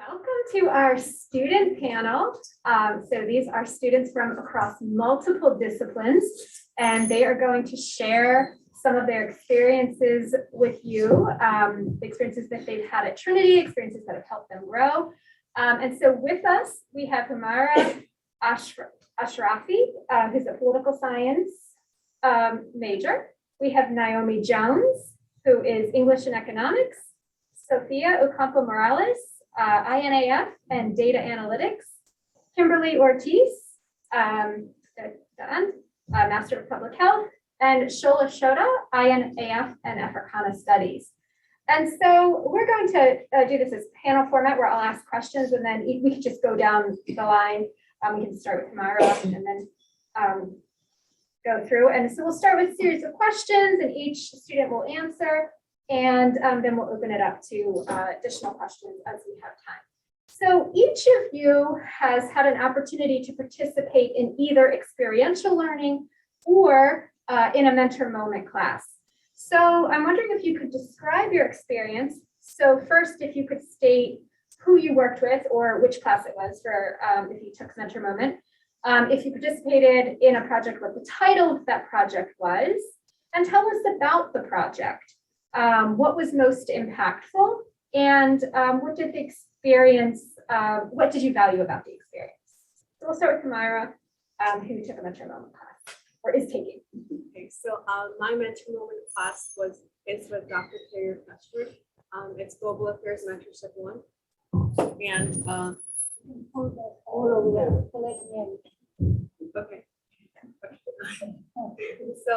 Welcome to our student panel. So these are students from across multiple disciplines, and they are going to share some of their experiences with you, the experiences that they've had at Trinity, experiences that have helped them grow. And so with us, we have Humaira Ashrafi, who's a political science major. We have Naomi Jones, who is English and economics. Sofia Ocampo-Morales, INAF and data analytics. Kimberly Ortiz, Master of Public Health, and Shoda, INAF and Africana Studies. And so we're going to do this as panel format where I'll ask questions and then we can just go down the line. We can start with Humaira and then go through. And so we'll start with a series of questions and each student will answer. And then we'll open it up to additional questions as we have time. So each of you has had an opportunity to participate in either experiential learning or in a mentor moment class. So I'm wondering if you could describe your experience. So first, if you could state who you worked with or which class it was for if you took mentor moment. If you participated in a project, what the title of that project was, and tell us about the project. What was most impactful, and what did the experience, what did you value about the experience? So we'll start with Humaira, who took a mentor moment class, or is taking. Okay, so my mentor moment class is with Dr. Humaira Ashrafi. It's Global Affairs Mentorship 1. And okay. So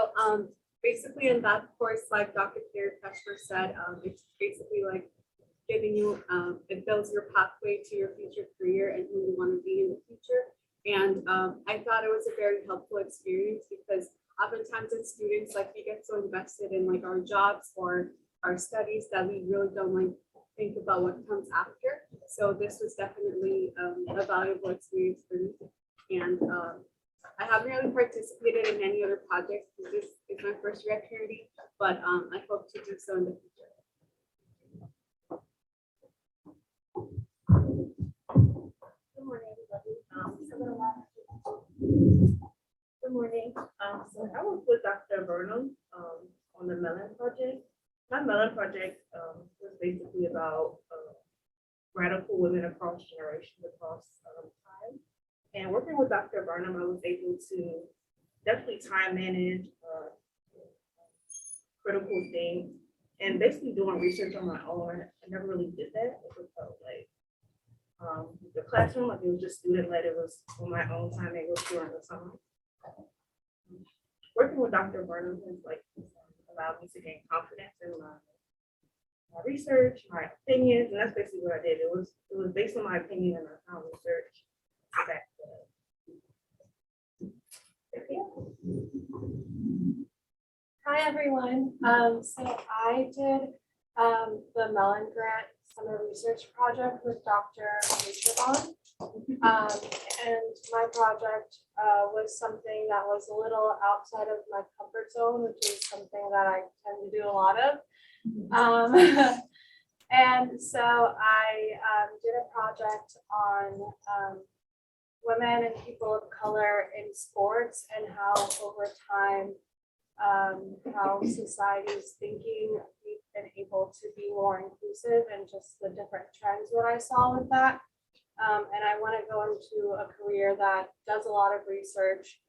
basically in that course, like Dr. Humaira said, it's basically like giving you, it builds your pathway to your future career and who you want to be in the future. And I thought it was a very helpful experience because oftentimes as students, like we get so invested in like our jobs or our studies that we really don't like think about what comes after. So this was definitely a valuable experience for me. And I haven't really participated in any other projects. This is my first year at Trinity, but I hope to do so in the future. Good morning, everybody. Good morning. So I was with Dr. Burnham on the Melon Project. My Melon Project was basically about radical women across generations, across time. And working with Dr. Burnham, I was able to definitely time manage critical things and basically doing research on my own. I never really did that. It felt like the classroom, like it was just student led. It was on my own time. It was during the summer. Working with Dr. Burnham has like allowed me to gain confidence in my research, my opinions, and that's basically what I did. It was based on my opinion and I found research back. Hi, everyone. So I did the Mellon Grant Summer Research Project with Dr. Ashrafi. And my project was something that was a little outside of my comfort zone, which is something that I tend to do a lot of. And so I did a project on women and people of color in sports and how over time, how society's thinking we've been able to be more inclusive and just the different trends that I saw with that. And I want to go into a career that does a lot of research.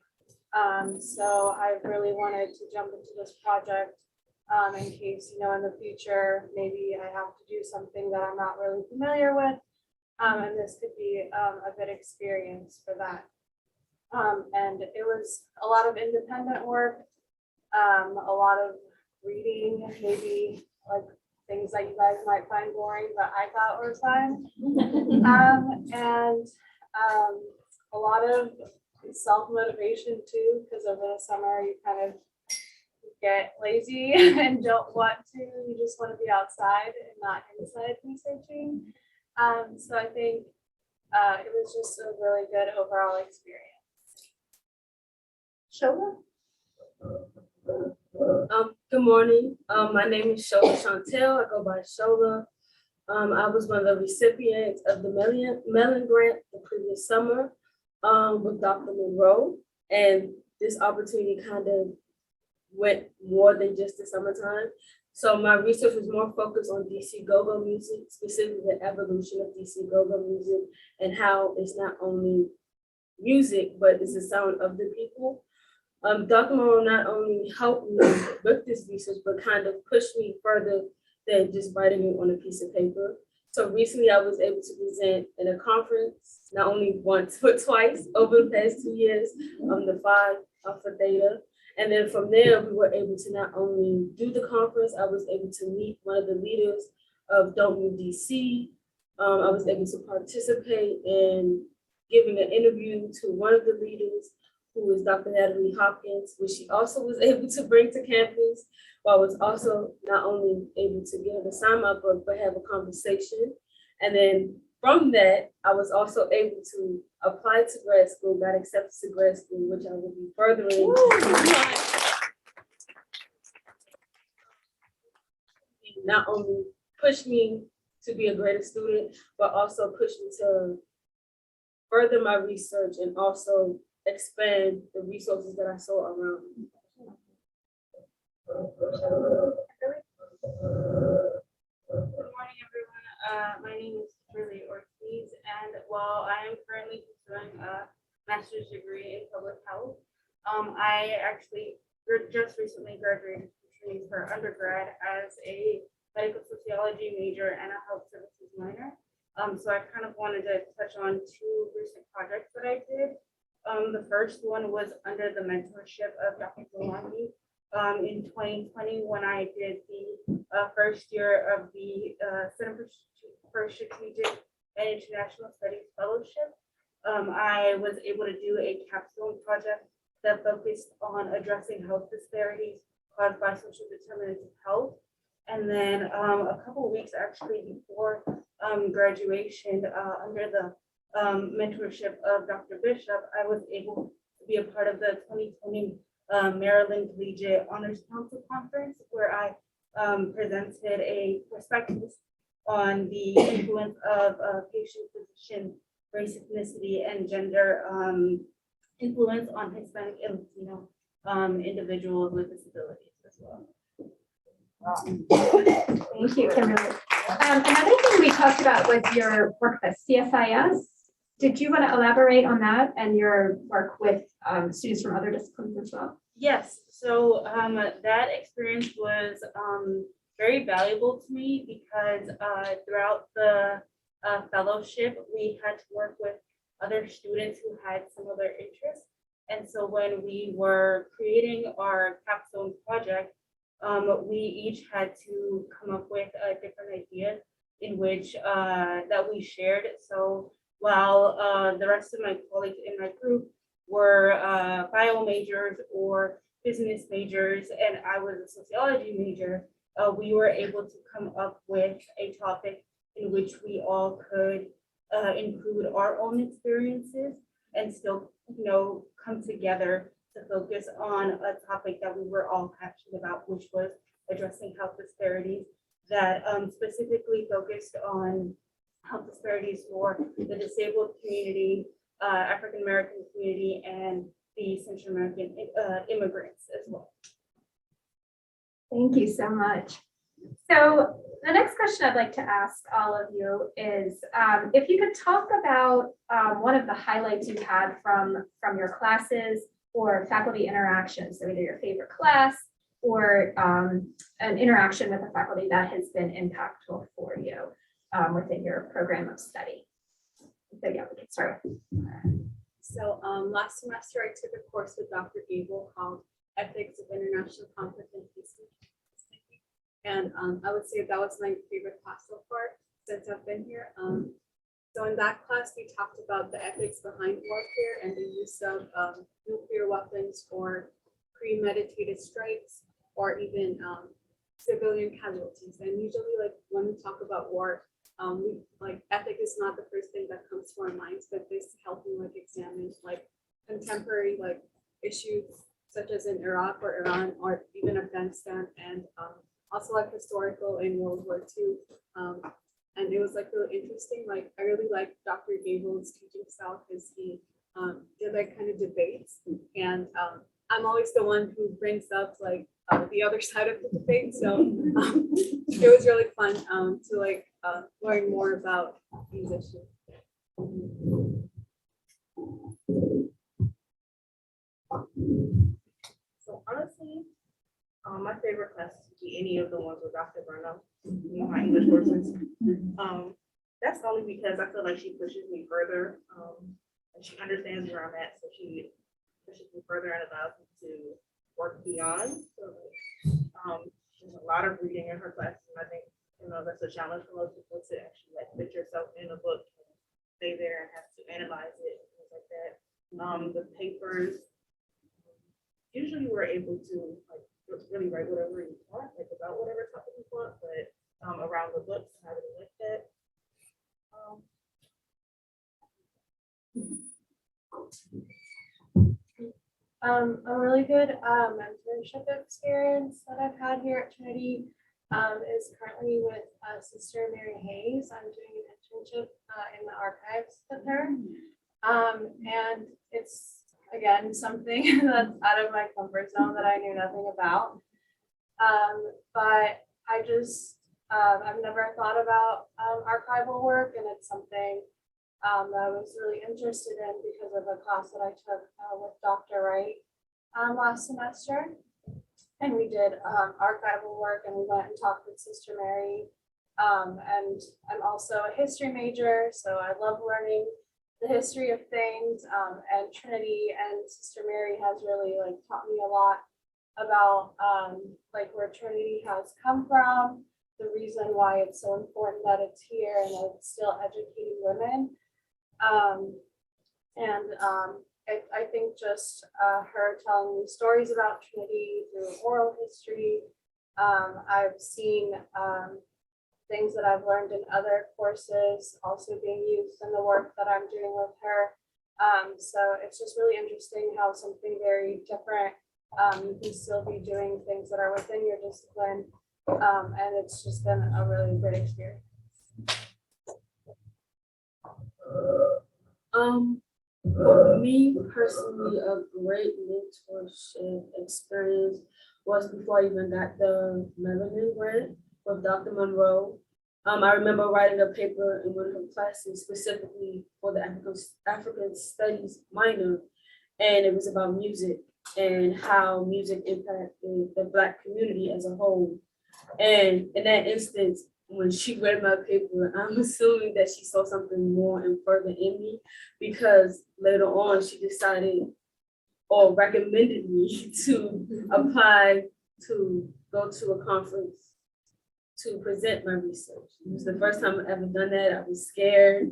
So I really wanted to jump into this project in case, you know, in the future, maybe I have to do something that I'm not really familiar with. And this could be a good experience for that. And it was a lot of independent work, a lot of reading, maybe like things that you guys might find boring, but I thought were fun. And a lot of self-motivation too, because over the summer you kind of get lazy and don't want to, you just want to be outside and not inside researching. So I think it was just a really good overall experience. Shoda? Good morning. My name is Sholachauntel. I go by Shoda. I was one of the recipients of the Mellon Grant the previous summer with Dr. Monroe. And this opportunity kind of went more than just the summertime. So my research was more focused on DC go-go music, specifically the evolution of DC go-go music and how it's not only music, but it's the sound of the people. Dr. Monroe not only helped me with this research, but kind of pushed me further than just writing it on a piece of paper. So recently I was able to present in a conference, not only once, but twice over the past 2 years, the Phi Alpha Theta. And then from there, we were able to not only do the conference, I was able to meet one of the leaders of Don't Move DC. I was able to participate in giving an interview to one of the leaders, who is Dr. Natalie Hopkins, which she also was able to bring to campus, while I was also not only able to get her to sign my book, but have a conversation. And then from that, I was also able to apply to grad school, got accepted to grad school, which I will be furthering. Not only push me to be a greater student, but also push me to further my research and also expand the resources that I saw around me. Good morning, everyone. My name is Kimberly Ortiz, and while I am currently pursuing a master's degree in public health, I actually just recently graduated from Trinity for undergrad as a medical sociology major and a health services minor. So I kind of wanted to touch on two recent projects that I did. The first one was under the mentorship of Dr. Golani. In 2020, when I did the first year of the Center for Strategic and International Studies Fellowship, I was able to do a capstone project that focused on addressing health disparities caused by social determinants of health. And then a couple of weeks actually before graduation, under the mentorship of Dr. Bishop, I was able to be a part of the 2020 Maryland Collegiate Honors Council Conference, where I presented a perspective on the influence of patient-physician race, ethnicity, and gender influence on Hispanic and Latino individuals with disabilities as well. Thank you, Kimberly. Another thing we talked about was your work at CSIS. Did you want to elaborate on that and your work with students from other disciplines as well? Yes, so that experience was very valuable to me because throughout the fellowship, we had to work with other students who had similar interests. And so when we were creating our capstone project, we each had to come up with a different idea in which that we shared. So while the rest of my colleagues in my group were bio majors or business majors, and I was a sociology major, we were able to come up with a topic in which we all could include our own experiences and still, come together to focus on a topic that we were all passionate about, which was addressing health disparities that specifically focused on health disparities for the disabled community, African American community, and the Central American immigrants as well. Thank you so much. So the next question I'd like to ask all of you is if you could talk about one of the highlights you've had from your classes or faculty interactions, so either your favorite class or an interaction with a faculty that has been impactful for you within your program of study. So yeah, we can start with. So last semester, I took a course with Dr. Gable called Ethics of International Conflict and Peacemaking. And I would say that was my favorite class so far since I've been here. So in that class, we talked about the ethics behind warfare and the use of nuclear weapons or premeditated strikes or even civilian casualties. And usually, like when we talk about war, ethic is not the first thing that comes to our minds, but this helping examine contemporary issues such as in Iraq or Iran or even Afghanistan, and also historical in World War II, and and it was like really interesting. Like I really liked Dr. Gable's teaching style because he did like kind of debates, and I'm always the one who brings up like the other side of the debate. So it was really fun to like learn more about these issues. So honestly, my favorite class would be any of the ones with Dr. Burnham, my English courses. That's only because I feel like she pushes me further. And she understands where I'm at, so she pushes me further and allows me to work beyond. So there's a lot of reading in her classes, and I think that's a challenge for most people to actually like put yourself in a book and stay there and have to analyze it and things like that. The papers, usually we're able to like really write whatever you want, like about whatever topic you want, but around the books, I really like that. A really good mentorship experience that I've had here at Trinity is currently with Sister Mary Hayes. I'm doing an internship in the archives with her. And it's, again, something that's out of my comfort zone that I knew nothing about. But I just, I've never thought about archival work, and it's something that I was really interested in because of a class that I took with Dr. Wright last semester. And we did archival work, and we went and talked with Sister Mary. And I'm also a history major, so I love learning the history of things. And Trinity and Sister Mary has really like taught me a lot about like where Trinity has come from, the reason why it's so important that it's here and that it's still educating women. I think just her telling me stories about Trinity through oral history. I've seen things that I've learned in other courses also being used in the work that I'm doing with her. So it's just really interesting how something very different, you can still be doing things that are within your discipline. And it's just been a really great experience. For me personally, a great mentorship experience was before I even got the Melanin grant with Dr. Monroe. I remember writing a paper in one of her classes specifically for the African Studies minor, and it was about music and how music impacted the Black community as a whole. And in that instance, when she read my paper, I'm assuming that she saw something more and further in me, because later on she decided or recommended me to apply to go to a conference to present my research. It was the first time I've ever done that. I was scared,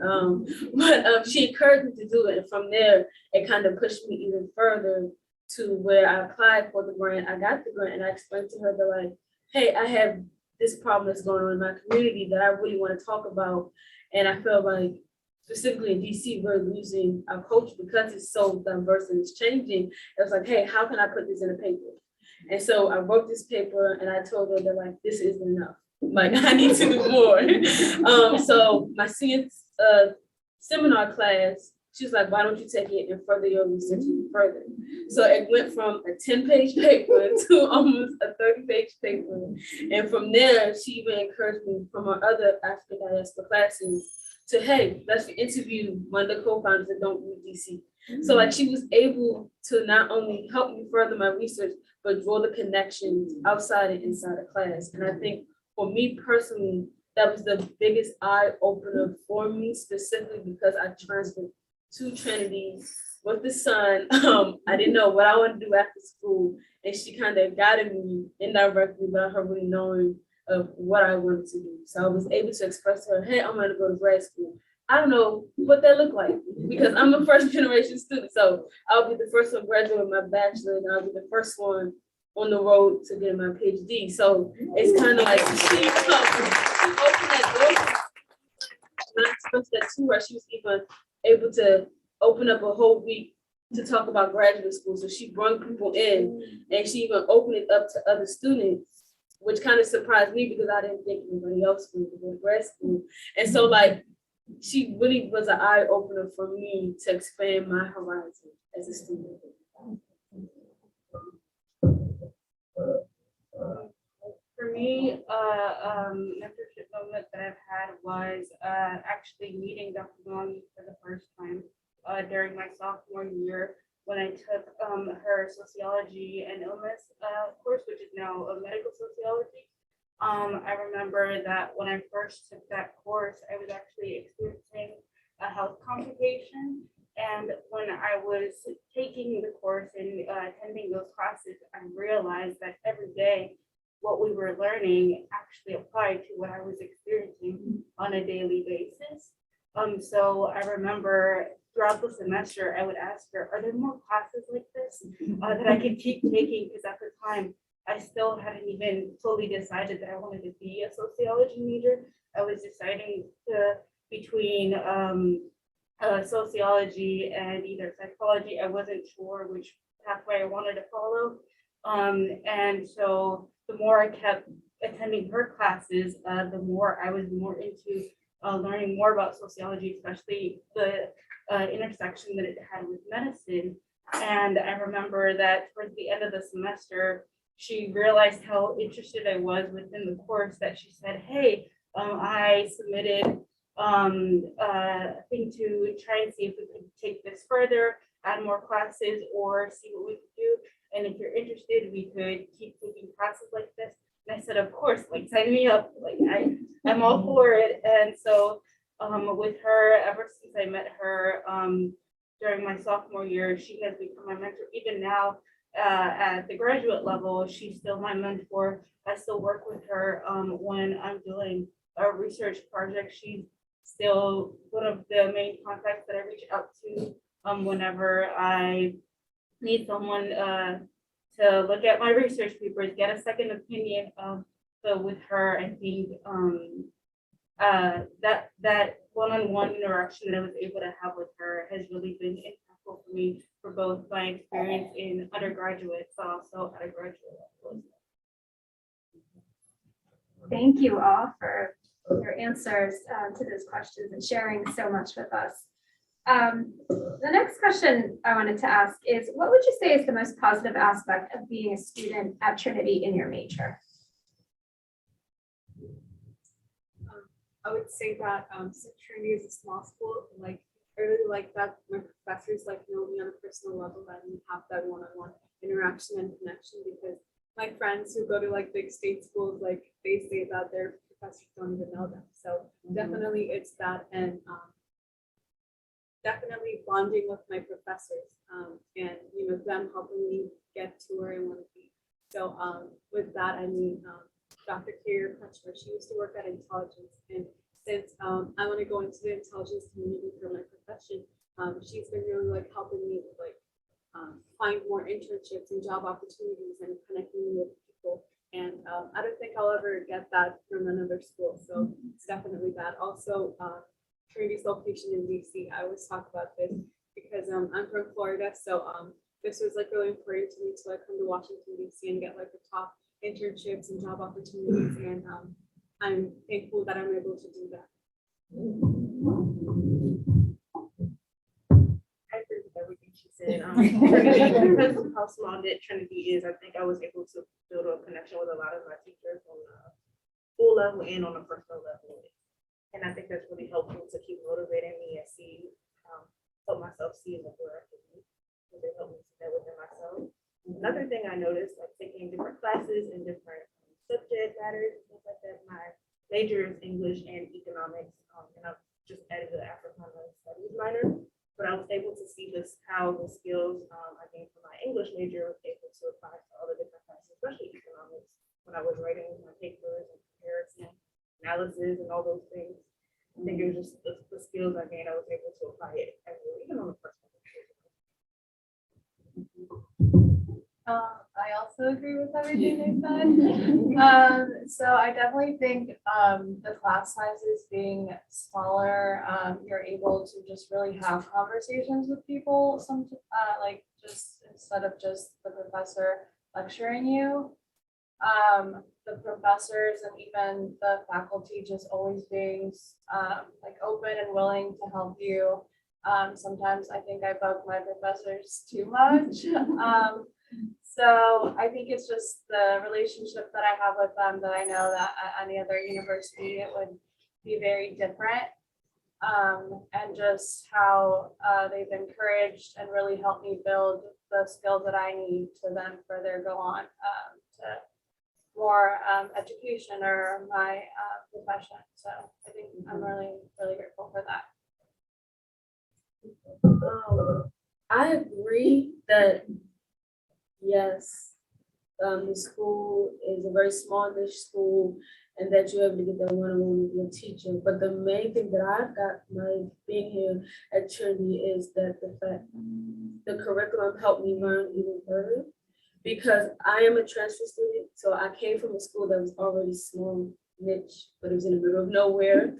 but she encouraged me to do it. And from there, it kind of pushed me even further to where I applied for the grant. I got the grant, and I explained to her that, like, hey, I have this problem that's going on in my community that I really want to talk about. And I feel like specifically in DC, we're losing our culture because it's so diverse and it's changing. It was like, hey, how can I put this in a paper? And so I wrote this paper, and I told her that, like, this isn't enough. Like, I need to do more. So my senior seminar class, she was like, why don't you take it and further your research even further? So it went from a 10-page paper to almost a 30-page paper. And from there, she even encouraged me from our other African diaspora classes to, hey, let's interview one of the co-founders that don't leave DC. So like, she was able to not only help me further my research, but draw the connections outside and inside of class. And I think for me personally, that was the biggest eye opener for me, specifically because I transferred to Trinity with the son. I didn't know what I wanted to do after school, and she kind of guided me indirectly without her really knowing of what I wanted to do. So I was able to express to her, hey, I'm gonna go to grad school. I don't know what that looked like because I'm a first generation student. So I'll be the first one graduating with my bachelor, and I'll be the first one on the road to get my PhD. So it's kind of like she opened that door. And I expressed that to her. She was even able to open up a whole week to talk about graduate school. So she brought people in, and she even opened it up to other students which kind of surprised me because I didn't think anybody else would go to grad school. And so like, she really was an eye opener for me to expand my horizon as a student. For me, mentorship moment that I've had was actually meeting Dr. Naomi for the first time during my sophomore year when I took her sociology and illness course, which is now a medical sociology. I remember that when I first took that course, I was actually experiencing a health complication. And when I was taking the course and attending those classes, I realized that every day what we were learning actually applied to what I was experiencing on a daily basis. So I remember throughout the semester, I would ask her, are there more classes like this that I could keep taking? Because at the time, I still hadn't even fully decided that I wanted to be a sociology major. I was deciding between sociology and either psychology. I wasn't sure which pathway I wanted to follow. And so the more I kept attending her classes, the more I was more into learning more about sociology, especially the intersection that it had with medicine. And I remember that towards the end of the semester, she realized how interested I was within the course that she said, hey, I submitted a thing to try and see if we could take this further, add more classes, or see what we could do. And if you're interested, we could keep taking classes like this. And I said, of course, like sign me up. Like I'm all for it. And so with her, ever since I met her during my sophomore year, she has become my mentor. Even now at the graduate level, she's still my mentor. I still work with her when I'm doing a research project. She's still one of the main contacts that I reach out to whenever I need someone to look at my research papers, get a second opinion. So with her, I think that one-on-one interaction that I was able to have with her has really been impactful for me for both my experience in undergraduate, but also at a graduate level. Thank you all for your answers to those questions and sharing so much with us. The next question I wanted to ask is, what would you say is the most positive aspect of being a student at Trinity in your major? I would say that since Trinity is a small school, like I really like that my professors like know me on a personal level, that we have that one-on-one interaction and connection, because my friends who go to like big state schools, like they say that their professors don't even know them. So definitely it's that, and definitely bonding with my professors and them helping me get to where I want to be. So with that, I mean Dr. Carrier Crutchmer, she used to work at Intelligence, and since I want to go into the intelligence community for my profession, she's been really like helping me with like find more internships and job opportunities and connecting me with people. And I don't think I'll ever get that from another school. So it's definitely that. Also, Trinity's location in DC. I always talk about this because I'm from Florida. So this was like really important to me to like come to Washington, DC and get like the top internships and job opportunities. And I'm thankful that I'm able to do that. I agree with everything she said. Trinity, because of how small knit Trinity is, I think I was able to build a connection with a lot of my teachers on the school level and on a personal level. And I think that's really helpful to keep motivating me and help myself see in the direction. Because they help me see that within myself. Another thing I noticed, like taking different classes and different subject matters and things like that. My major is English and economics, and I've just added the Africana Studies minor. But I was able to see how the skills I gained from my English major was able to apply to all the different classes, especially economics, when I was writing my papers and comparison analysis and all those things. I think it was just the skills I gained, I was able to apply it everywhere, even on the personal level. I also agree with everything they said. So I definitely think the class sizes being smaller, you're able to just really have conversations with people, like just instead of just the professor lecturing you. the professors and even the faculty just always being like open and willing to help you. Sometimes I think I bug my professors too much. So I think it's just the relationship that I have with them that I know that at any other university it would be very different. And just how they've encouraged and really helped me build the skills that I need to then further go on to more education or my profession. So I think I'm really, really grateful for that. I agree that yes, the school is a very small niche school, and that you're able to get that one-on-one with your teacher. But the main thing that I've got my being here at Trinity is that the fact the curriculum helped me learn even further, because I am a transfer student, so I came from a school that was already small niche, but it was in the middle of nowhere.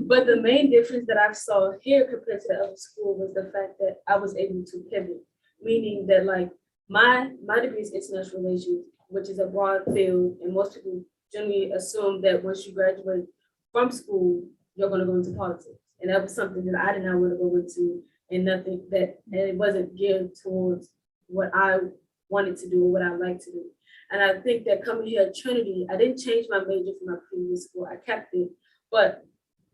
But the main difference that I saw here compared to the other school was the fact that I was able to pivot, meaning that like my degree is international relations, which is a broad field, and most people generally assume that once you graduate from school, you're going to go into politics. And that was something that I did not want to go into, and it wasn't geared towards what I wanted to do or what I like to do. And I think that coming here at Trinity, I didn't change my major from my previous school, I kept it, but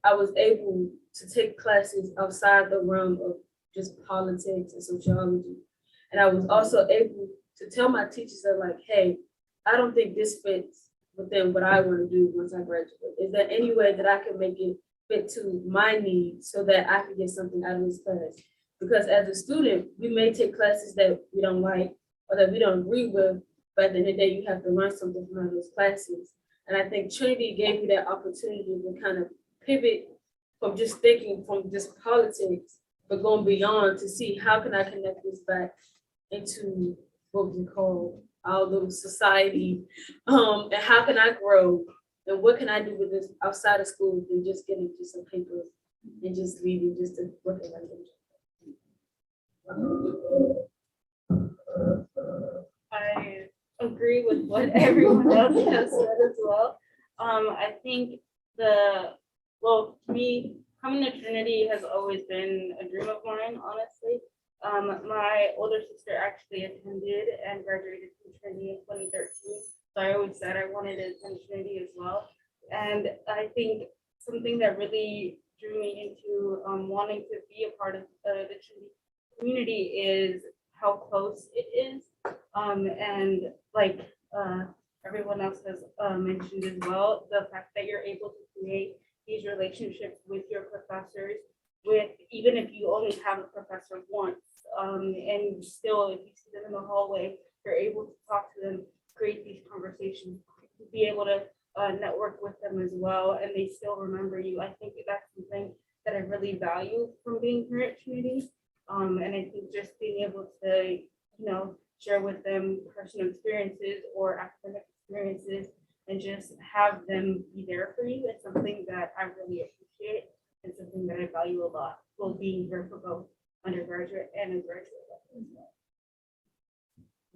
I was able to take classes outside the realm of just politics and sociology. And I was also able to tell my teachers that like, hey, I don't think this fits within what I want to do once I graduate. Is there any way that I can make it fit to my needs so that I can get something out of this class? Because as a student, we may take classes that we don't like or that we don't agree with, but at the end of the day, you have to learn something from those classes. And I think Trinity gave me that opportunity to kind of pivot from just thinking from just politics, but going beyond to see how can I connect this back into what we call our little society, and how can I grow, and what can I do with this outside of school than just getting just some papers and just leaving just to work in I agree with what everyone else has said as well. I think for me, coming to Trinity has always been a dream of mine, honestly. My older sister actually attended and graduated from Trinity in 2013. So I always said I wanted to attend Trinity as well. And I think something that really drew me into wanting to be a part of the Trinity community is how close it is. And like everyone else has mentioned as well, the fact that you're able to create these relationships with your professors, with even if you only have a professor once, and still if you see them in the hallway, you're able to talk to them, create these conversations, be able to network with them as well, and they still remember you. I think that's something that I really value from being here at Trinity. And I think just being able to, share with them personal experiences or academic experiences and just have them be there for you is something that I really appreciate and something that I value a lot while being here for both undergraduate and graduate level as well.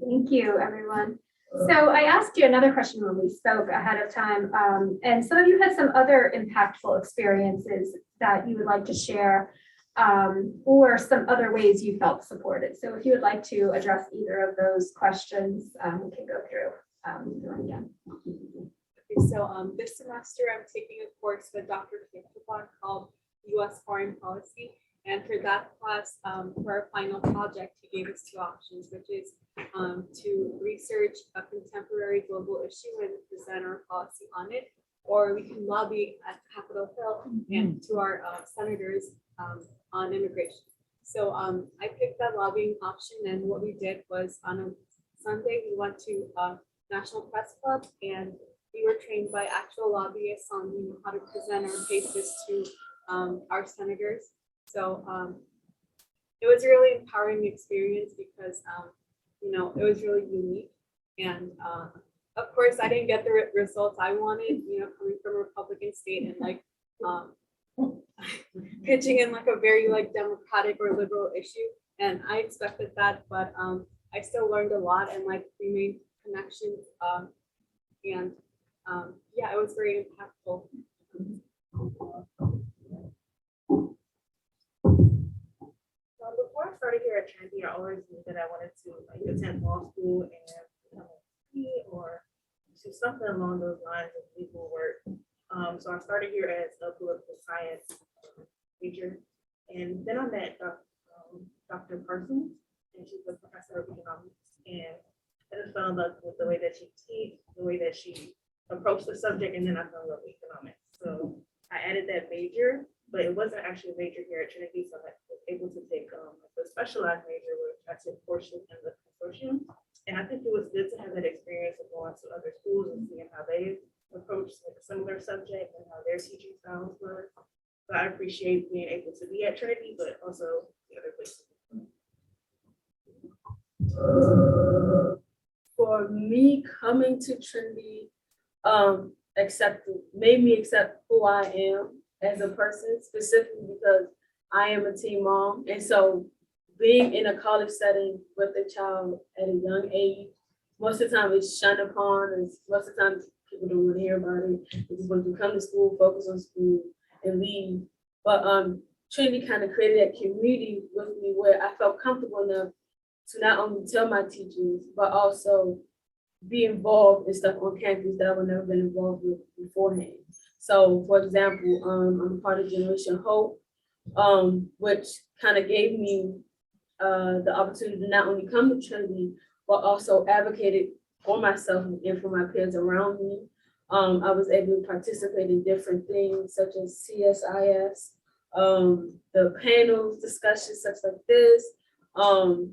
Thank you, everyone. So I asked you another question when we spoke ahead of time, and some of you had some other impactful experiences that you would like to share, or some other ways you felt supported. So if you would like to address either of those questions, we can go through them again. Okay, so this semester I'm taking a course with Dr. Kimberly called U.S. Foreign Policy. And for that class, for our final project, he gave us two options, which is to research a contemporary global issue and present our policy on it, or we can lobby at Capitol Hill and to our senators on immigration. So I picked that lobbying option, and what we did was on a Sunday, we went to National Press Club, and we were trained by actual lobbyists on how to present our cases to our senators. So it was a really empowering experience because, it was really unique. And of course, I didn't get the results I wanted, coming from a Republican state and like pitching in like a very like democratic or liberal issue. And I expected that, but I still learned a lot and like remained connections. And yeah, it was very impactful. Before I started here at Trinity, I always knew that I wanted to like attend law school and become a PhD or do something along those lines of legal work. So I started here as a political science major, and then I met Dr. Parsons, and she's a professor of economics, and I just fell in love with the way that she teaches, the way that she approached the subject, and then I fell in love with economics. So I added that major, but it wasn't actually a major here at Trinity, so I was able to take the specialized major, which I took portions in the consortium. And I think it was good to have that experience of going to other schools and seeing how they approach like a similar subject and how their teaching styles were. So I appreciate being able to be at Trinity, but also the other places. For me, coming to Trinity, made me accept who I am as a person, specifically because I am a teen mom. And so being in a college setting with a child at a young age, most of the time it's shunned upon, and most of the time people don't want to hear about it. They just want to come to school, focus on school, and leave. But Trinity kind of created that community with me where I felt comfortable enough to not only tell my teachers, but also be involved in stuff on campus that I would never been involved with beforehand. So, for example, I'm a part of Generation Hope, which kind of gave me the opportunity to not only come to Trinity, but also advocated for myself and for my peers around me. I was able to participate in different things such as CSIS, the panels, discussions such like this,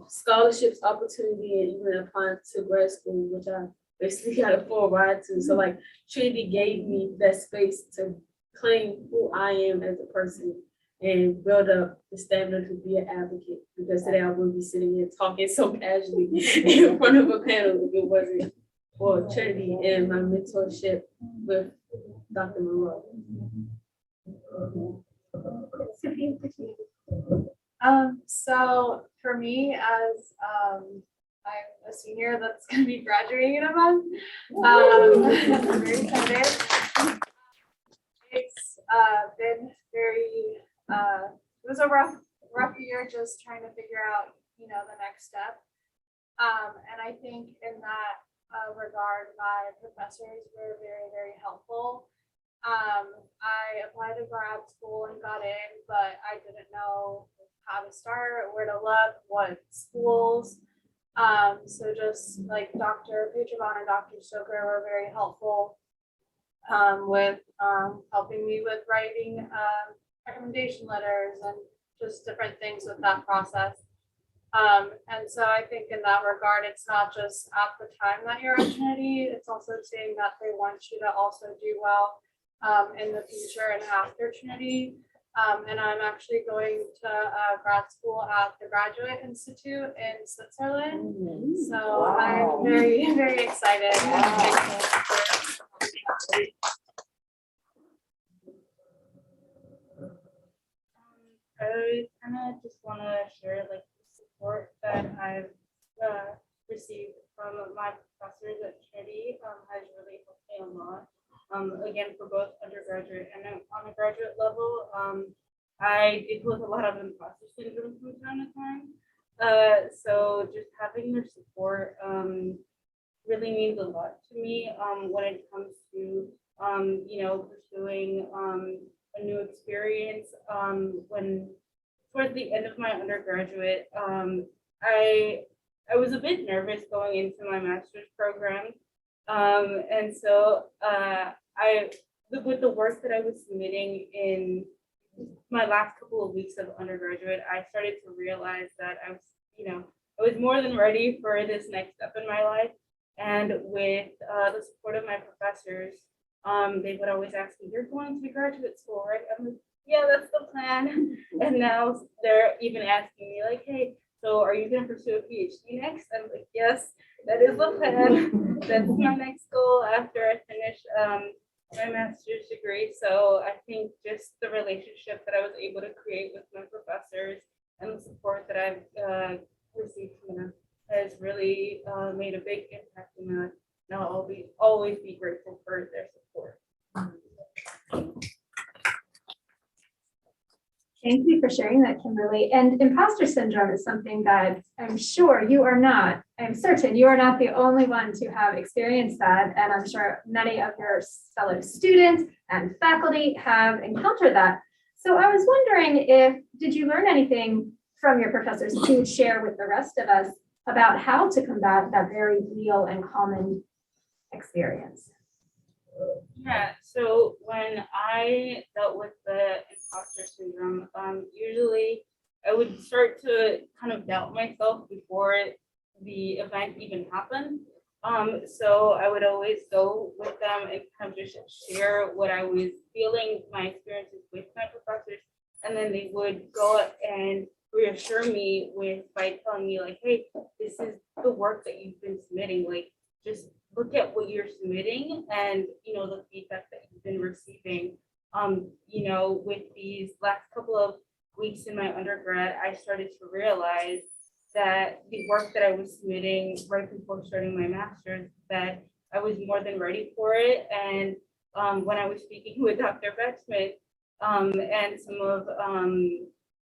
scholarships opportunity, and even applying to grad school, which I basically got a full ride to. So like Trinity gave me that space to claim who I am as a person and build up the stamina to be an advocate, because today I wouldn't be sitting here talking so casually in front of a panel if it wasn't for Trinity and my mentorship with Dr. Monroe. So for me, as I'm a senior that's going to be graduating in a month, I'm very excited. It's been very, it was a rough year just trying to figure out, the next step. And I think in that regard, my professors were very, very helpful. I applied to grad school and got in, but I didn't know how to start, where to look, what schools. So just like Dr. Petrovan and Dr. Stoker were very helpful with helping me with writing recommendation letters and just different things with that process. And so I think in that regard, it's not just at the time that you're at Trinity, it's also saying that they want you to also do well in the future and after Trinity. And I'm actually going to grad school at the Graduate Institute in Switzerland. So I'm very, very excited. I kind of just want to share like the support that I've received from my professors at Trinity has really helped me a lot. Again, for both undergraduate and on a graduate level, I deal with a lot of imposter syndrome from time to time. So just having their support really means a lot to me when it comes to pursuing a new experience. When towards the end of my undergraduate, I was a bit nervous going into my master's program. And so with the work that I was submitting in my last couple of weeks of undergraduate, I started to realize that I was more than ready for this next step in my life. And with the support of my professors, they would always ask me, "You're going to graduate school, right?" I'm like, "Yeah, that's the plan." And now they're even asking me like, "Hey, so are you going to pursue a PhD next?" I'm like, "Yes, that is the plan. That's my next goal after I finish my master's degree." So I think just the relationship that I was able to create with my professors and the support that I've received from them has really made a big impact in my life. And I'll always be grateful for their support. Thank you for sharing that, Kimberly. And imposter syndrome is something that I'm sure you are not, I'm certain you are not the only one to have experienced that. And I'm sure many of your fellow students and faculty have encountered that. So I was wondering did you learn anything from your professors to share with the rest of us about how to combat that very real and common experience? Yeah, so when I dealt with the imposter syndrome, usually I would start to kind of doubt myself before the event even happened. So I would always go with them and kind of just share what I was feeling, my experiences with my professors, and then they would go and reassure me by telling me like, hey, this is the work that you've been submitting, like just look at what you're submitting and the feedback that you've been receiving. With these last couple of weeks in my undergrad, I started to realize that the work that I was submitting right before starting my master's, that I was more than ready for it. And when I was speaking with Dr. Betzman and some of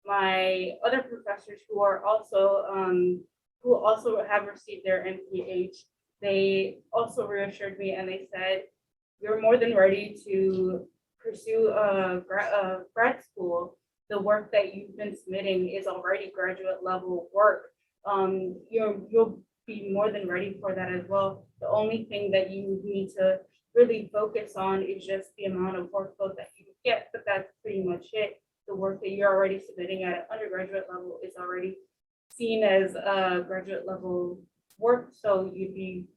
my other professors who also have received their MPH, they also reassured me and they said, you're more than ready to pursue a grad school. The work that you've been submitting is already graduate level work. You'll be more than ready for that as well. The only thing that you need to really focus on is just the amount of workload that you get, but that's pretty much it. The work that you're already submitting at an undergraduate level is already seen as graduate level work, so you'd be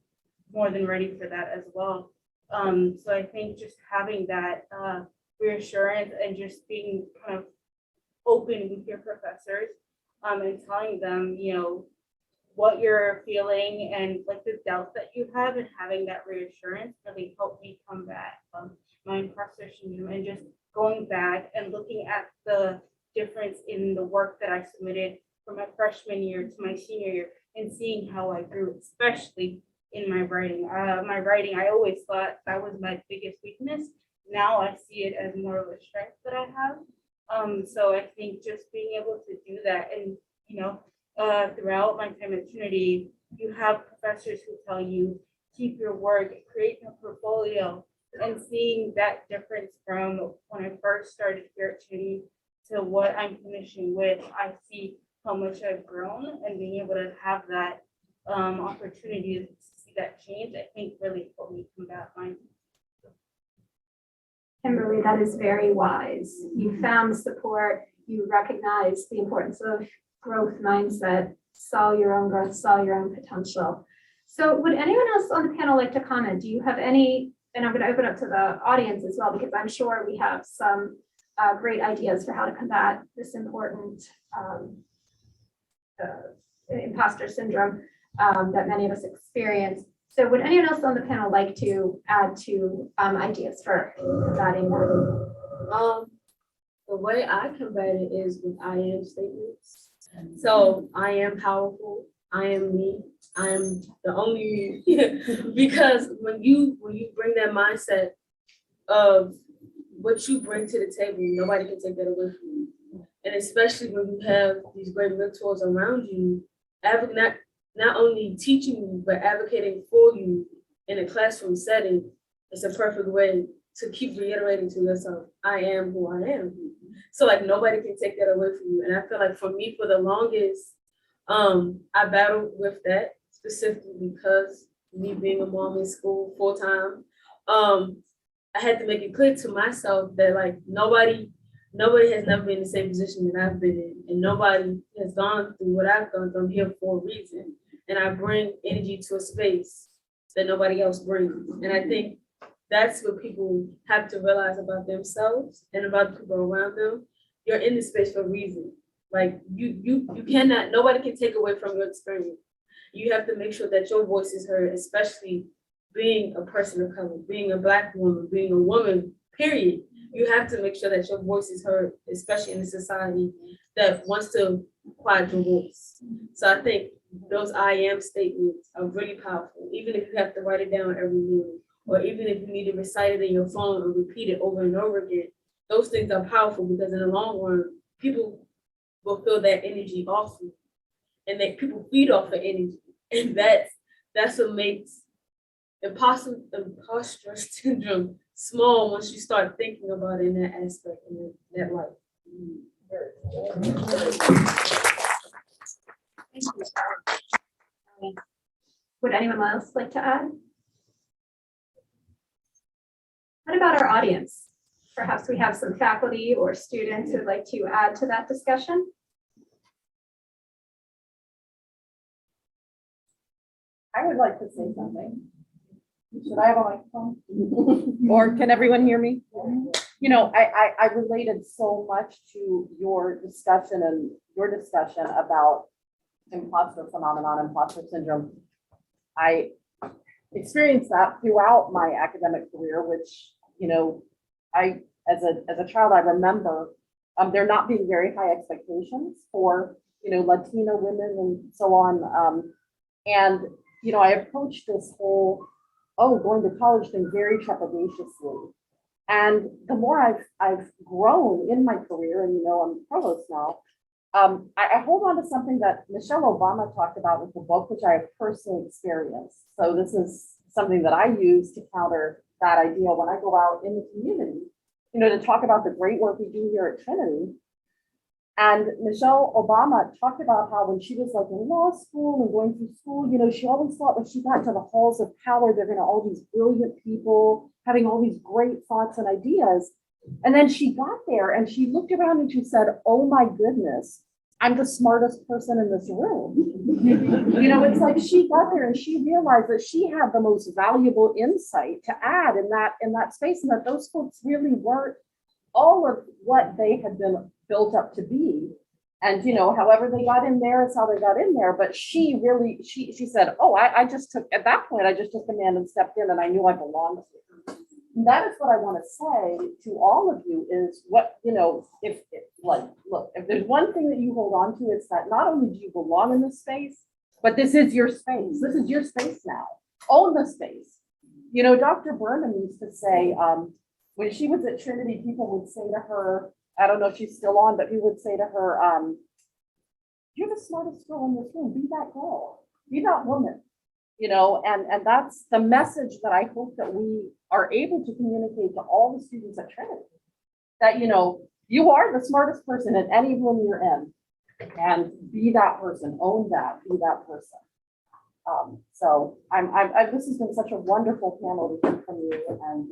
more than ready for that as well. So I think just having that reassurance and just being kind of open with your professors and telling them, what you're feeling and like the doubts that you have, and having that reassurance really helped me combat my imposter syndrome, and just going back and looking at the difference in the work that I submitted from my freshman year to my senior year and seeing how I grew, especially in my writing. I always thought that was my biggest weakness. Now I see it as more of a strength that I have. So I think just being able to do that, and throughout my time at Trinity, you have professors who tell you, keep your work, create a portfolio, and seeing that difference from when I first started here at Trinity to what I'm finishing with, I see how much I've grown, and being able to have that opportunity to see that change, I think really helped me combat mine. Kimberly, that is very wise. You found support, you recognize the importance of growth mindset, saw your own growth, saw your own potential. So would anyone else on the panel like to comment? Do you have any, and I'm going to open up to the audience as well, because I'm sure we have some great ideas for how to combat this important imposter syndrome that many of us experience. So would anyone else on the panel like to add to ideas for combating that? The way I combat it is with I am statements. So I am powerful. I am me. I am the only me. Because when you bring that mindset of what you bring to the table, nobody can take that away from you. And especially when you have these great mentors around you, not only teaching you, but advocating for you in a classroom setting, it's a perfect way to keep reiterating to yourself, I am who I am. So like nobody can take that away from you. And I feel like for me, for the longest, I battled with that specifically because me being a mom in school full time, I had to make it clear to myself that like nobody has never been in the same position that I've been in, and nobody has gone through what I've gone through. I'm here for a reason, and I bring energy to a space that nobody else brings. And I think that's what people have to realize about themselves and about the people around them. You're in this space for a reason. Like you cannot, nobody can take away from your experience. You have to make sure that your voice is heard, especially being a person of color, being a Black woman, being a woman, period. You have to make sure that your voice is heard, especially in a society that wants to quiet your voice. So I think those I am statements are really powerful, even if you have to write it down every morning, or even if you need to recite it in your phone and repeat it over and over again. Those things are powerful because in the long run, people will feel that energy off you, and that people feed off the energy, and that's what makes imposter syndrome small once you start thinking about it in that aspect and that light. Thank you. Would anyone else like to add? What about our audience? Perhaps we have some faculty or students who'd like to add to that discussion. I would like to say something. Should I have a microphone? Or can everyone hear me? You know, I related so much to your discussion about imposter phenomenon, imposter syndrome. I experienced that throughout my academic career, which, you know, as a child, I remember there not being very high expectations for, you know, Latina women and so on. And, you know, I approached this whole, going to college thing very trepidatiously. And the more I've grown in my career, and, you know, I'm provost now, I hold on to something that Michelle Obama talked about with the book, which I have personally experienced. So this is something that I use to counter that idea when I go out in the community, you know, to talk about the great work we do here at Trinity. And Michelle Obama talked about how when she was like in law school and going through school, you know, she always thought when she got to the halls of power, they're going to all these brilliant people having all these great thoughts and ideas. And then she got there and she looked around and she said, oh my goodness, I'm the smartest person in this room. You know, it's like she got there and she realized that she had the most valuable insight to add in that space, and that those folks really weren't all of what they had been built up to be. And, you know, however they got in there is how they got in there. But she really, she said, I just took, at that point, I just took command and stepped in, and I knew I belonged here. And that is what I want to say to all of you is what, you know, if there's one thing that you hold on to, it's that not only do you belong in this space, but this is your space. This is your space now. Own the space. You know, Dr. Burnham used to say, when she was at Trinity, people would say to her, I don't know if she's still on, but he would say to her, you're the smartest girl in this room. Be that girl. Be that woman. You know, and that's the message that I hope that we are able to communicate to all the students at Trinity. That, you know, you are the smartest person in any room you're in. And be that person. Own that. Be that person. So this has been such a wonderful panel to hear from you, and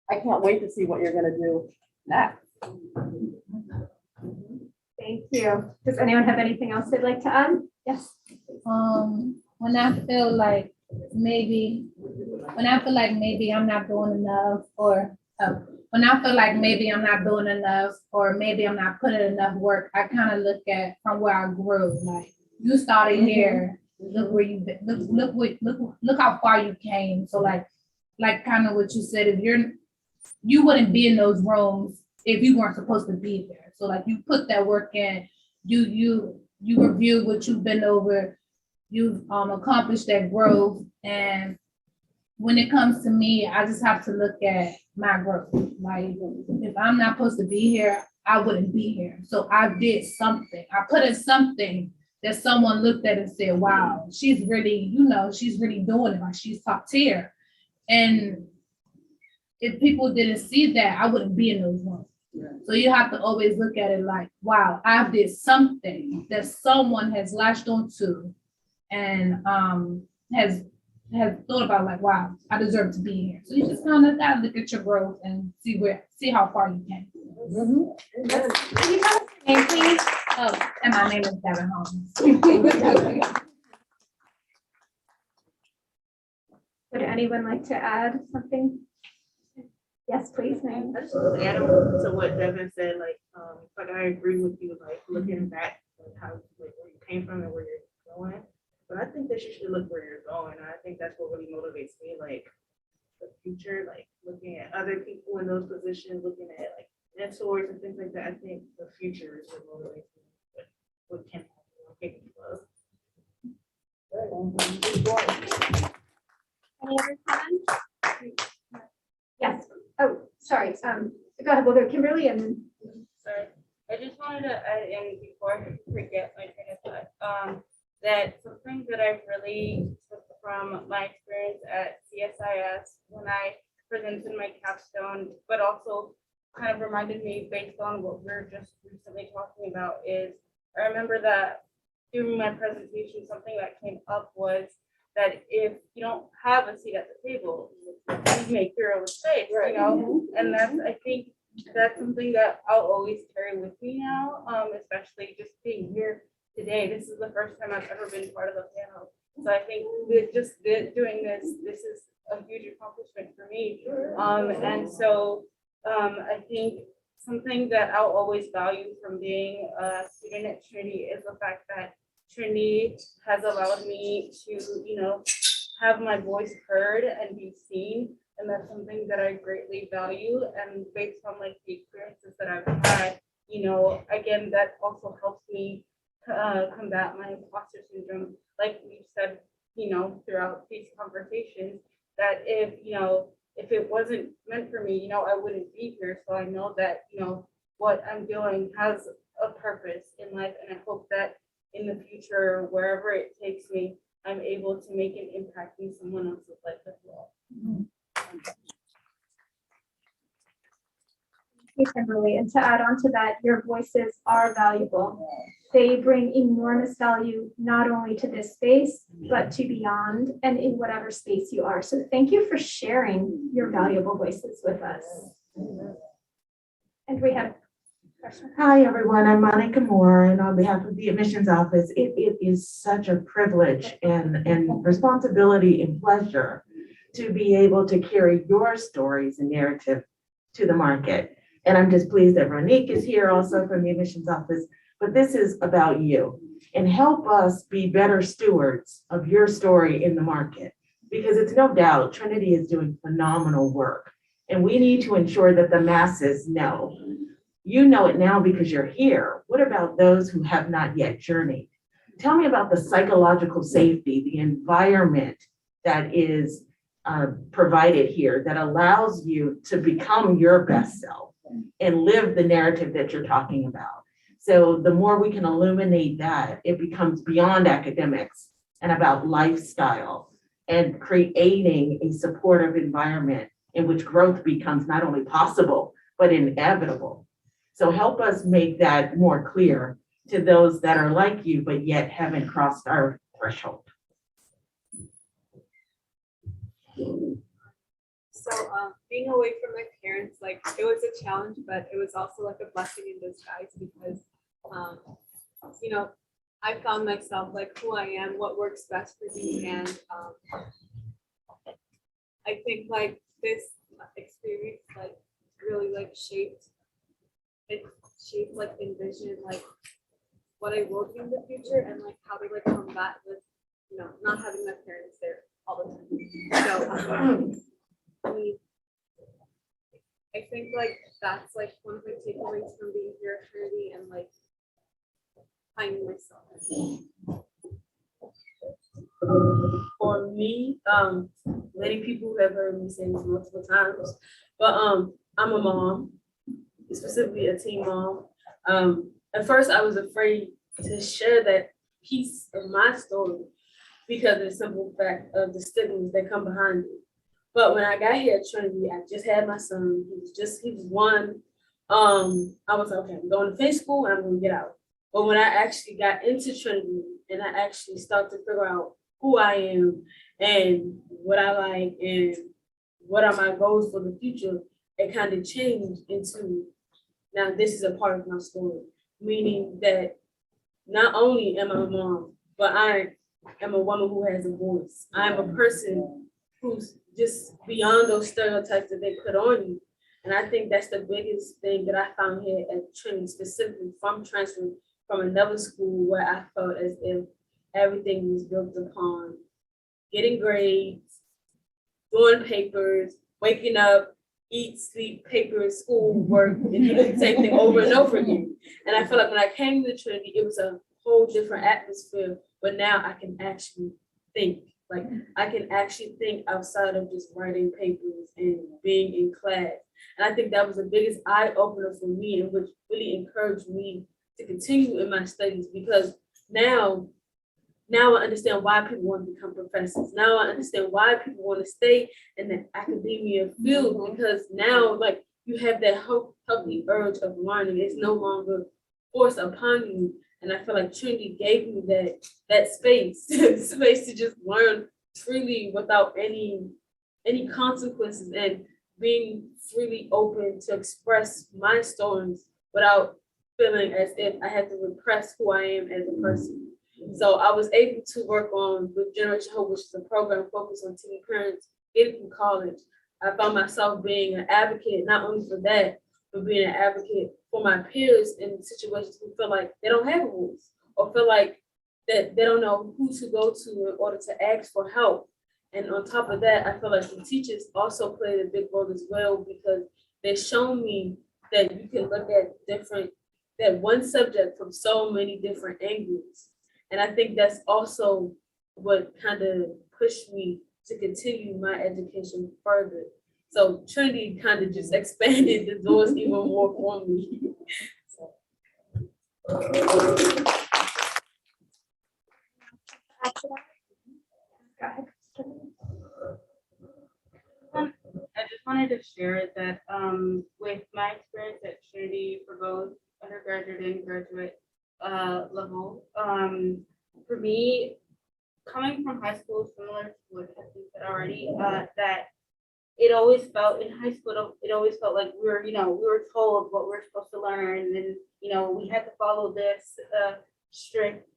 I can't wait to see what you're going to do next. Thank you. Does anyone have anything else they'd like to add? Yes. When I feel like maybe I'm not doing enough, or when I feel like maybe I'm not doing enough, or maybe I'm not putting enough work, I kind of look at from where I grew. Like, you started here, look where you been, look how far you came. So like kind of what you said, if you wouldn't be in those rooms if you weren't supposed to be there. So like, you put that work in, you review what you've been over, you've accomplished that growth. And when it comes to me, I just have to look at my growth. Like, if I'm not supposed to be here, I wouldn't be here. So I did something. I put in something that someone looked at and said, wow, she's really, she's really doing it. Like, she's top tier. And if people didn't see that, I wouldn't be in those rooms. So you have to always look at it like, wow, I did something that someone has latched onto and has thought about, like, wow, I deserve to be here. So you just kind of gotta look at your growth and see how far you can. Can you tell us your name, please? Oh, and my name is Devin Holmes. Would anyone like to add something? Yes, please, ma'am. I just want to add on to what Devin said, like I agree with you, like looking back at how, like, where you came from and where you're going. But I think that you should look where you're going. And I think that's what really motivates me, like the future, like looking at other people in those positions, looking at like mentors and things like that. I think the future is what motivates me, what can happen, what capable of. Any other comments? Yes, oh, sorry, go ahead, we'll go Kimberly and then. Sorry, I just wanted to add in before I forget my train of thought, that something that I've really took from my experience at CSIS when I presented my capstone, but also kind of reminded me based on what we were just recently talking about is, I remember that during my presentation, something that came up was that if you don't have a seat at the table, you make your own space, you know? And that's, I think, that's something that I'll always carry with me now, especially just being here today. This is the first time I've ever been part of a panel. So I think that just doing this is a huge accomplishment for me. And so I think something that I'll always value from being a student at Trinity is the fact that Trinity has allowed me to, you know, have my voice heard and be seen. And that's something that I greatly value. And based on like the experiences that I've had, you know, again, that also helps me combat my imposter syndrome. Like we said, you know, throughout these conversations, that if, you know, if it wasn't meant for me, you know, I wouldn't be here. So I know that, you know, what I'm doing has a purpose in life. And I hope that in the future, wherever it takes me, I'm able to make an impact in someone else's life as well. Thank you, Kimberly. And to add on to that, your voices are valuable. They bring enormous value, not only to this space, but to beyond and in whatever space you are. So thank you for sharing your valuable voices with us. And we have a question. Hi, everyone. I'm Monica Moore, and on behalf of the admissions office, it is such a privilege and responsibility and pleasure to be able to carry your stories and narrative to the market. And I'm just pleased that Ronique is here also from the admissions office, but this is about you, and help us be better stewards of your story in the market, because it's no doubt Trinity is doing phenomenal work, and we need to ensure that the masses know. You know it now because you're here. What about those who have not yet journeyed? Tell me about the psychological safety, the environment that is provided here that allows you to become your best self and live the narrative that you're talking about. So the more we can illuminate that, it becomes beyond academics and about lifestyle and creating a supportive environment in which growth becomes not only possible, but inevitable. So help us make that more clear to those that are like you, but yet haven't crossed our threshold. So being away from my parents, like it was a challenge, but it was also like a blessing in disguise because, you know, I found myself like who I am, what works best for me. And I think like this experience like really like shaped like envision like what I will do in the future and like how to like combat with, you know, not having my parents there all the time. So I mean, I think like that's like one of the takeaways from being here at Trinity and like finding myself. For me, many people have heard me say this multiple times, but I'm a mom, specifically a teen mom. At first, I was afraid to share that piece of my story because of the simple fact of the stigmas that come behind it. But when I got here at Trinity, I just had my son. He was one. I was like, okay, I'm going to finished school and I'm going to get out. But when I actually got into Trinity and I actually started to figure out who I am and what I like and what are my goals for the future, it kind of changed into, now this is a part of my story, meaning that not only am I a mom, but I am a woman who has a voice. I'm a person who's just beyond those stereotypes that they put on you. And I think that's the biggest thing that I found here at Trinity, specifically from transferring from another school where I felt as if everything was built upon getting grades, doing papers, waking up, eat, sleep, papers, school, work, and doing the same thing over and over again. And I feel like when I came to Trinity, it was a whole different atmosphere, but now I can actually think. Like, I can actually think outside of just writing papers and being in class. And I think that was the biggest eye opener for me, and which really encouraged me to continue in my studies, because now I understand why people want to become professors. Now I understand why people want to stay in the academia field, because now, like, you have that healthy urge of learning. It's no longer forced upon you. And I feel like Trinity gave me that space, space to just learn freely without any consequences, and being freely open to express my stories without feeling as if I had to repress who I am as a person. So I was able to work on with Generation Hope, which is a program focused on teen parents getting through college. I found myself being an advocate, not only for that, but being an advocate for my peers in situations who feel like they don't have a voice, or feel like that they don't know who to go to in order to ask for help. And on top of that, I feel like the teachers also played a big role as well, because they shown me that you can look at that one subject from so many different angles. And I think that's also what kind of pushed me to continue my education further. So Trinity kind of just expanded the doors even more for me. I just wanted to share that with my experience at Trinity for both undergraduate and graduate level, for me, coming from high school, similar to what Kathy said already, that it always felt in high school, it always felt like we were told what we're supposed to learn, and we had to follow this strict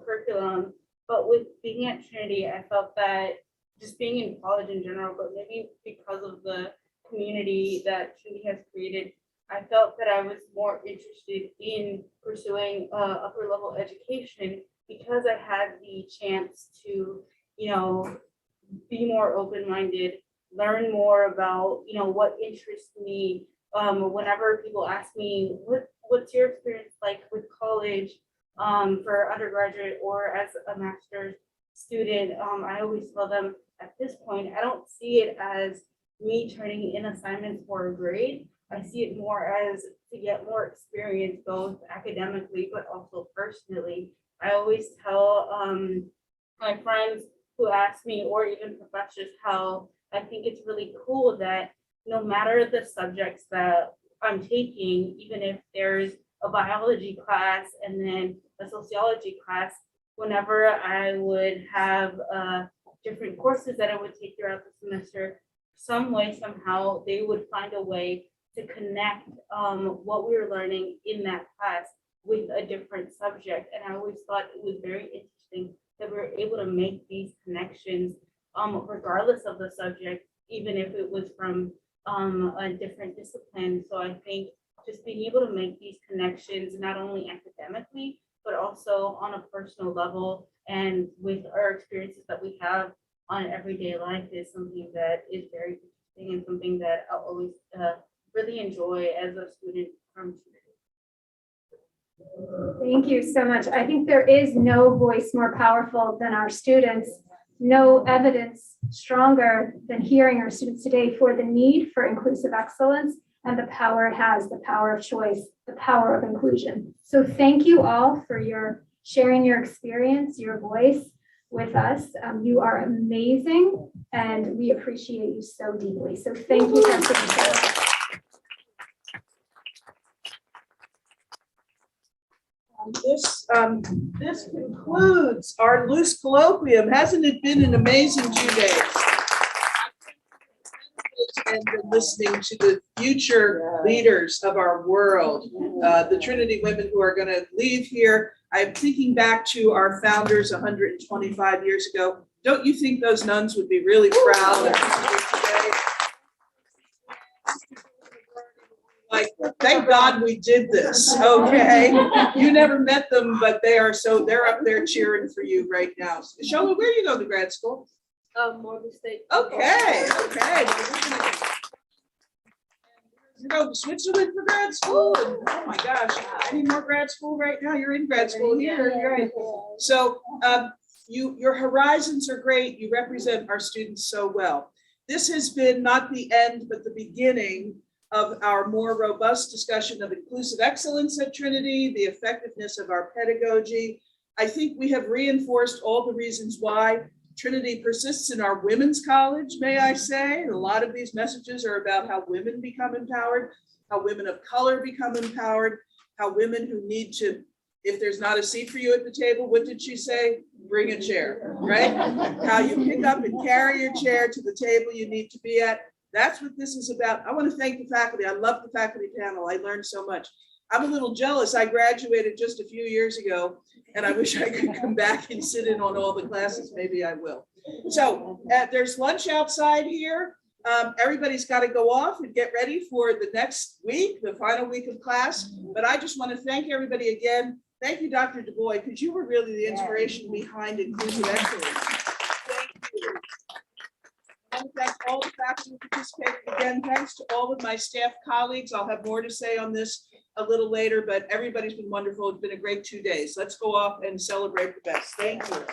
curriculum. But with being at Trinity, I felt that just being in college in general, but maybe because of the community that Trinity has created, I felt that I was more interested in pursuing upper level education, because I had the chance to, be more open-minded, learn more about, what interests me. Whenever people ask me, what's your experience like with college for undergraduate or as a master's student, I always tell them at this point, I don't see it as me turning in assignments for a grade. I see it more as to get more experience, both academically, but also personally. I always tell my friends who ask me, or even professors, how I think it's really cool that no matter the subjects that I'm taking, even if there's a biology class and then a sociology class, whenever I would have different courses that I would take throughout the semester, some way, somehow, they would find a way to connect what we were learning in that class with a different subject. And I always thought it was very interesting that we were able to make these connections regardless of the subject, even if it was from a different discipline. So I think just being able to make these connections, not only academically, but also on a personal level and with our experiences that we have on everyday life, is something that is very interesting and something that I'll always really enjoy as a student from Trinity. Thank you so much. I think there is no voice more powerful than our students, no evidence stronger than hearing our students today for the need for inclusive excellence and the power it has, the power of choice, the power of inclusion. So thank you all for your sharing your experience, your voice with us. You are amazing, and we appreciate you so deeply. So thank you, Dr. This concludes our Luce Colloquium. Hasn't it been an amazing 2 days? And been listening to the future leaders of our world, the Trinity women who are going to leave here. I'm thinking back to our founders 125 years ago. Don't you think those nuns would be really proud of you today? Like, thank God we did this, okay? You never met them, but they're up there cheering for you right now. Shola, where are you going to grad school? Morgan State. Okay. You go to Switzerland for grad school? And, oh my gosh, I need more grad school right now. You're in grad school here, right? So your horizons are great. You represent our students so well. This has been not the end, but the beginning of our more robust discussion of inclusive excellence at Trinity, the effectiveness of our pedagogy. I think we have reinforced all the reasons why Trinity persists in our women's college, may I say. A lot of these messages are about how women become empowered, how women of color become empowered, how women who need to, if there's not a seat for you at the table, what did she say? Bring a chair, right? How you pick up and carry your chair to the table you need to be at. That's what this is about. I want to thank the faculty. I love the faculty panel. I learned so much. I'm a little jealous. I graduated just a few years ago, and I wish I could come back and sit in on all the classes. Maybe I will. So there's lunch outside here. Everybody's got to go off and get ready for the next week, the final week of class. But I just want to thank everybody again. Thank you, Dr. Du Bois, because you were really the inspiration behind inclusive excellence. Thank you. I want to thank all the faculty who participated. Again, thanks to all of my staff colleagues. I'll have more to say on this a little later, but everybody's been wonderful. It's been a great 2 days. Let's go off and celebrate the best. Thank you.